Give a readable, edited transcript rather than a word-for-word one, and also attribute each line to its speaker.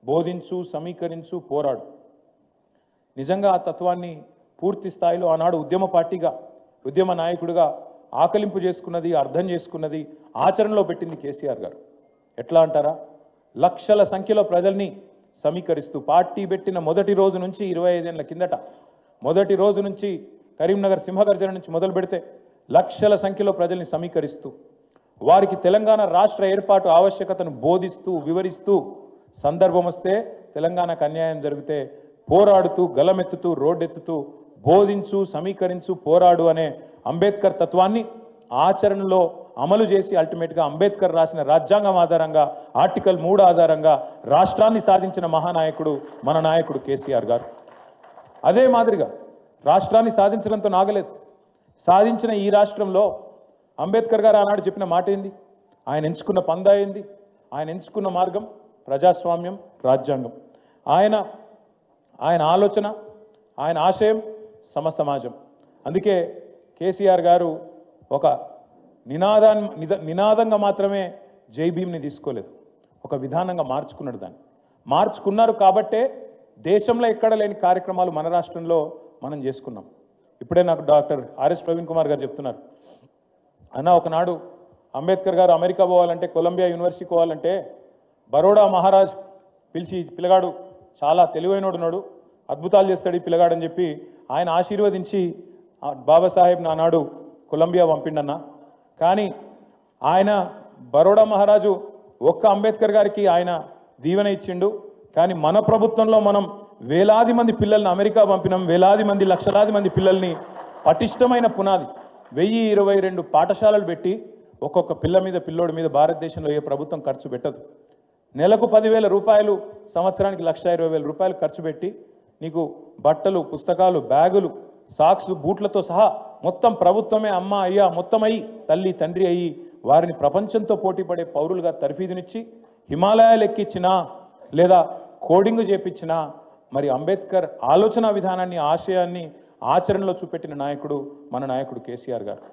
Speaker 1: బోధించు, సమీకరించు, పోరాడు. నిజంగా ఆ తత్వాన్ని పూర్తి స్థాయిలో ఆనాడు ఉద్యమ పార్టీగా, ఉద్యమ నాయకుడిగా ఆకలింపు చేసుకున్నది, అర్థం చేసుకున్నది, ఆచరణలో పెట్టింది కేసీఆర్ గారు. ఎట్లా అంటారా? లక్షల సంఖ్యలో ప్రజల్ని సమీకరిస్తూ పార్టీ పెట్టిన మొదటి రోజు నుంచి 25 ఏళ్ల కిందట మొదటి రోజు నుంచి కరీంనగర్ సింహగర్జన నుంచి మొదలు పెడితే లక్షల సంఖ్యలో ప్రజల్ని సమీకరిస్తూ వారికి తెలంగాణ రాష్ట్ర ఏర్పాటు ఆవశ్యకతను బోధిస్తూ, వివరిస్తూ, సందర్భం వస్తే తెలంగాణకు అన్యాయం జరిగితే పోరాడుతూ, గలమెత్తుతూ, రోడ్డెత్తుతూ, బోధించు, సమీకరించు, పోరాడు అనే అంబేద్కర్ తత్వాన్ని ఆచరణలో అమలు చేసి అల్టిమేట్గా అంబేద్కర్ రాసిన రాజ్యాంగం ఆధారంగా ఆర్టికల్ 3 ఆధారంగా రాష్ట్రాన్ని సాధించిన మహానాయకుడు మన నాయకుడు కేసీఆర్ గారు. అదే మాదిరిగా రాష్ట్రాన్ని సాధించడంతో నాగలేదు. సాధించిన ఈ రాష్ట్రంలో అంబేద్కర్ గారు ఆనాడు చెప్పిన మాట ఏంది? ఆయన ఎంచుకున్న పందా ఏంది? ఆయన ఎంచుకున్న మార్గం ప్రజాస్వామ్యం, రాజ్యాంగం. ఆయన ఆలోచన, ఆయన ఆశయం సమసమాజం. అందుకే కేసీఆర్ గారు ఒక నినాదంగా మాత్రమే జై భీమ్ని తీసుకోలేదు, ఒక విధానంగా మార్చుకున్నాడు. దాన్ని మార్చుకున్నారు కాబట్టే దేశంలో ఎక్కడ లేని కార్యక్రమాలు మన రాష్ట్రంలో మనం చేసుకున్నాం. ఇప్పుడే నాకు డాక్టర్ ఆర్ఎస్ ప్రవీణ్ కుమార్ గారు చెప్తున్నారు, అన్న ఒకనాడు అంబేద్కర్ గారు అమెరికా పోవాలంటే, కొలంబియా యూనివర్సిటీ పోవాలంటే బరోడా మహారాజ్ పిలిచి, పిల్లగాడు చాలా తెలివైనడున్నాడు, అద్భుతాలు చేస్తాడు ఈ పిల్లగాడని చెప్పి ఆయన ఆశీర్వదించి బాబాసాహెబ్ నానాడు కొలంబియా పంపిండన్న. కానీ ఆయన బరోడా మహారాజు ఒక్క అంబేద్కర్ గారికి ఆయన దీవెన ఇచ్చిండు. కానీ మన ప్రభుత్వంలో మనం వేలాది మంది పిల్లల్ని అమెరికా పంపినాం, వేలాది మంది, లక్షలాది మంది పిల్లల్ని పటిష్టమైన పునాది 1022 పాఠశాలలు పెట్టి ఒక్కొక్క పిల్ల మీద, పిల్లోడి మీద భారతదేశంలో ఏ ప్రభుత్వం ఖర్చు పెట్టదు. నెలకు 10,000 రూపాయలు, సంవత్సరానికి 1,20,000 రూపాయలు ఖర్చు పెట్టి నీకు బట్టలు, పుస్తకాలు, బ్యాగులు, సాక్స్, బూట్లతో సహా మొత్తం ప్రభుత్వమే అమ్మ, అయ్యా మొత్తం అయ్యి, తల్లి, తండ్రి అయ్యి వారిని ప్రపంచంతో పోటీపడే పౌరులుగా తర్ఫీదునిచ్చి హిమాలయాలు ఎక్కించినా లేదా కోడింగ్ చేపించినా మరి అంబేద్కర్ ఆలోచన విధానాన్ని, ఆశయాన్ని ఆచరణలో చూపెట్టిన నాయకుడు మన నాయకుడు కేసీఆర్ గారు.